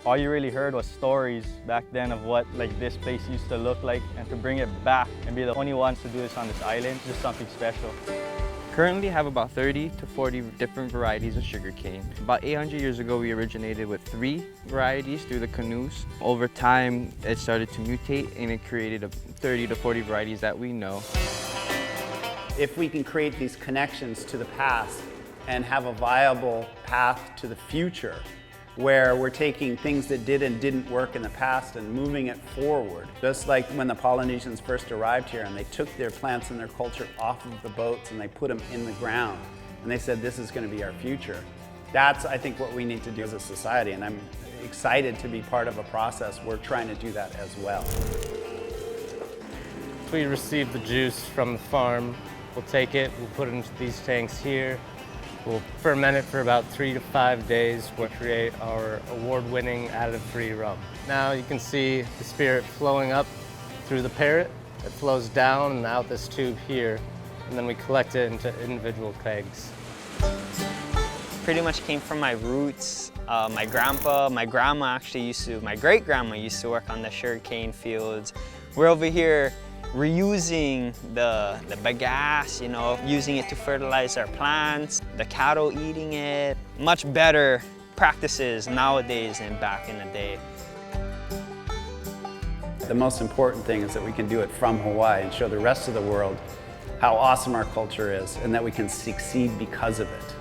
All you really heard was stories back then of what this place used to look like, and to bring it back and be the only ones to do this on this island is just something special. Currently have about 30 to 40 different varieties of sugarcane. About 800 years ago, we originated with 3 varieties through the canoes. Over time, it started to mutate and it created 30 to 40 varieties that we know. If we can create these connections to the past and have a viable path to the future, where we're taking things that did and didn't work in the past and moving it forward. Just like when the Polynesians first arrived here and they took their plants and their culture off of the boats and they put them in the ground. And they said, this is going to be our future. That's, I think, what we need to do as a society. And I'm excited to be part of a process. We're trying to do that as well. We receive the juice from the farm. We'll take it, we'll put it into these tanks here. We'll ferment it for about 3 to 5 days. We'll create our award-winning additive-free rum. Now you can see the spirit flowing up through the parrot. It flows down and out this tube here, and then we collect it into individual kegs. Pretty much came from my roots. My grandpa, my grandma actually my great-grandma used to work on the sugarcane fields. We're over here reusing the bagasse, using it to fertilize our plants, the cattle eating it. Much better practices nowadays than back in the day. The most important thing is that we can do it from Hawaii and show the rest of the world how awesome our culture is and that we can succeed because of it.